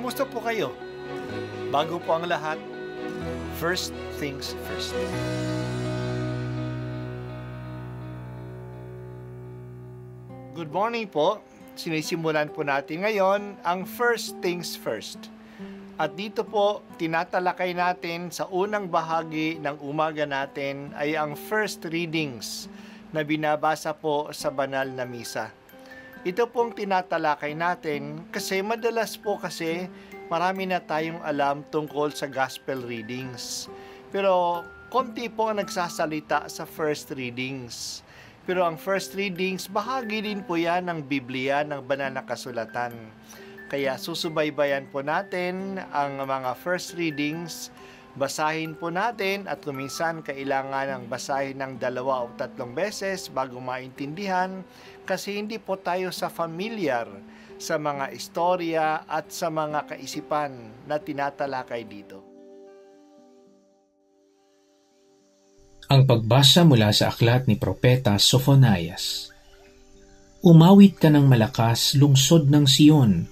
Kumusta po kayo? Bago po ang lahat, first things first. Good morning po. Sinisimulan po natin ngayon ang first things first. At dito po, tinatalakay natin sa unang bahagi ng umaga natin ay ang first readings na binabasa po sa banal na misa. Ito pong tinatalakay natin kasi madalas po kasi marami na tayong alam tungkol sa gospel readings. Pero konti po ang nagsasalita sa first readings. Pero ang first readings, bahagi din po yan ng Biblia, ng banal na kasulatan. Kaya susubaybayan po natin ang mga first readings, basahin po natin at kuminsan kailangan ng basahin ng 2 o 3 beses bago maintindihan kasi hindi po tayo familiar sa mga istorya at sa mga kaisipan na tinatalakay dito. Ang pagbasa mula sa aklat ni Propeta Sophonias. Umawit ka ng malakas, lungsod ng Sion.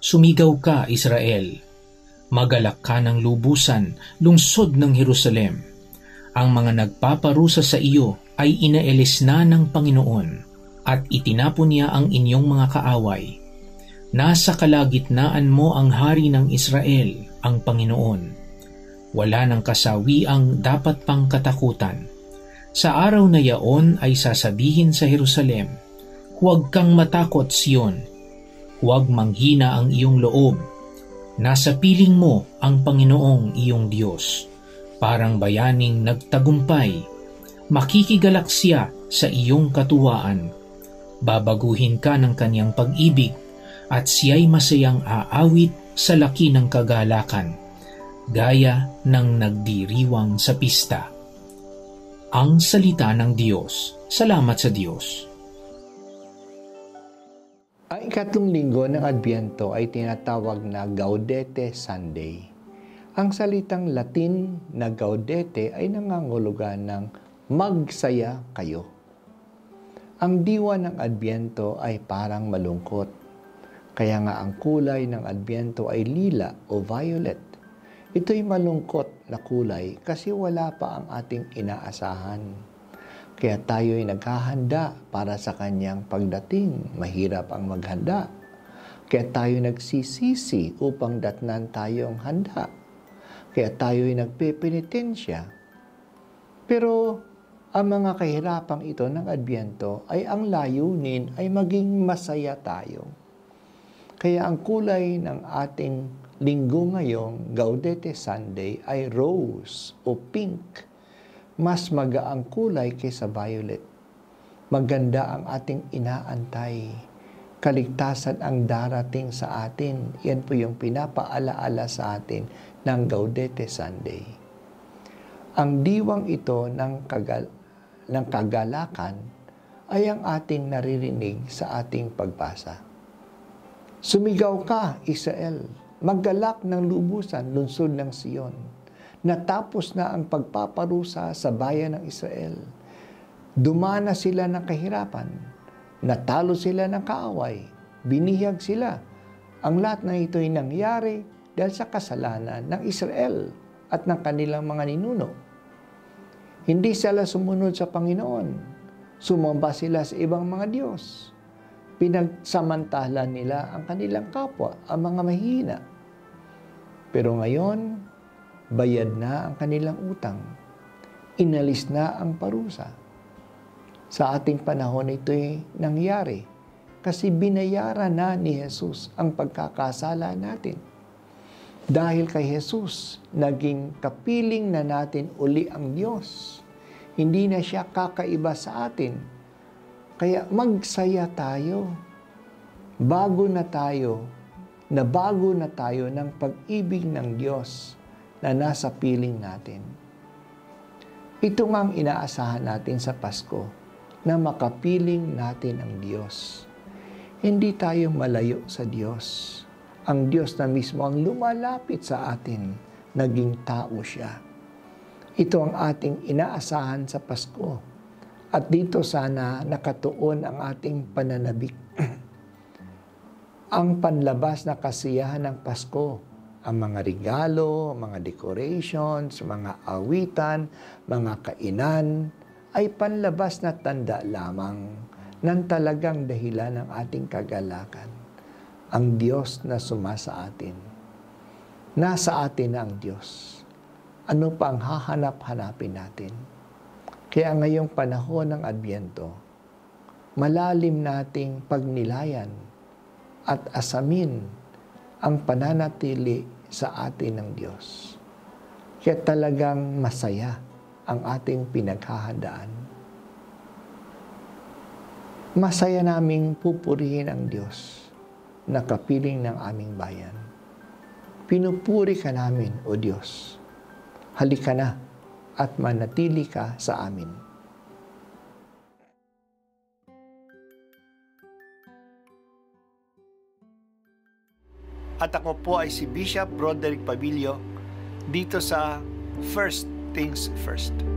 Sumigaw ka, Israel. Magalak ka ng lubusan, lungsod ng Jerusalem. Ang mga nagpaparusa sa iyo ay inaalis na ng Panginoon at itinapon niya ang inyong mga kaaway. Nasa kalagitnaan mo ang hari ng Israel, ang Panginoon. Wala ng kasawiang dapat pang katakutan. Sa araw na yaon ay sasabihin sa Jerusalem, huwag kang matakot, Sion. Huwag manghina ang iyong loob. Nasa piling mo ang Panginoong iyong Diyos. Parang bayaning nagtagumpay. Makikigalak siya sa iyong katuwaan. Babaguhin ka ng kanyang pag-ibig at siya'y masayang aawit sa laki ng kagalakan, gaya ng nagdiriwang sa pista. Ang salita ng Diyos. Salamat sa Diyos. Ang ikatlong linggo ng Adbyento ay tinatawag na Gaudete Sunday. Ang salitang Latin na Gaudete ay nangangahulugan ng magsaya kayo. Ang diwa ng Adbyento ay parang malungkot. Kaya nga ang kulay ng Adbyento ay lila o violet. Ito'y malungkot na kulay kasi wala pa ang ating inaasahan. Kaya tayo'y naghahanda para sa kanyang pagdating. Mahirap ang maghanda. Kaya tayo nagsisisi upang datnan tayong handa. Kaya tayo'y nagpepenitensya. Pero ang mga kahirapang ito ng Adbyento ay ang layunin ay maging masaya tayo. Kaya ang kulay ng ating linggo ngayong Gaudete Sunday ay rose o pink. Mas magaang kulay kaysa violet. Maganda ang ating inaantay. Kaligtasan ang darating sa atin. Yan po yung pinapaalaala sa atin ng Gaudete Sunday. Ang diwang ito ng kagalakan ay ang ating naririnig sa ating pagbasa. Sumigaw ka, Israel. Maggalak ng lubusan, lungsod ng Sion. Natapos na ang pagpaparusa sa bayan ng Israel. Dumana sila ng kahirapan. Natalo sila ng kaaway. Binihag sila. Ang lahat na ito ay nangyari dahil sa kasalanan ng Israel at ng kanilang mga ninuno. Hindi sila sumunod sa Panginoon. Sumamba sila sa ibang mga Diyos. Pinagsamantala nila ang kanilang kapwa, ang mga mahihina. Pero ngayon, bayad na ang kanilang utang. Inalis na ang parusa. Sa ating panahon ito'y nangyari kasi binayaran na ni Jesus ang pagkakasala natin. Dahil kay Jesus, naging kapiling na natin uli ang Diyos. Hindi na siya kakaiba sa atin. Kaya magsaya tayo. Bago na tayo ng pag-ibig ng Diyos na nasa piling natin. Ito nga ang inaasahan natin sa Pasko, na makapiling natin ang Diyos. Hindi tayo malayo sa Diyos. Ang Diyos na mismo ang lumalapit sa atin, naging tao siya. Ito ang ating inaasahan sa Pasko. At dito sana nakatuon ang ating pananabik. ang panlabas na kasiyahan ng Pasko, ang mga regalo, mga decorations, mga awitan, mga kainan, ay panlabas na tanda lamang ng talagang dahilan ng ating kagalakan. Ang Diyos na sumasa atin. Nasa atin na ang Diyos. Ano pa ang hahanap-hanapin natin? Kaya ngayong panahon ng Adbyento, malalim nating pagnilayan at asamin ang pananatili sa atin ng Diyos. Kaya talagang masaya ang ating pinaghahandaan. Masaya naming pupurihin ang Diyos na kapiling ng aming bayan. Pinupuri ka namin, O Diyos. Halika na at manatili ka sa amin. At ako po ay si Bishop Broderick Pabilio dito sa First Things First.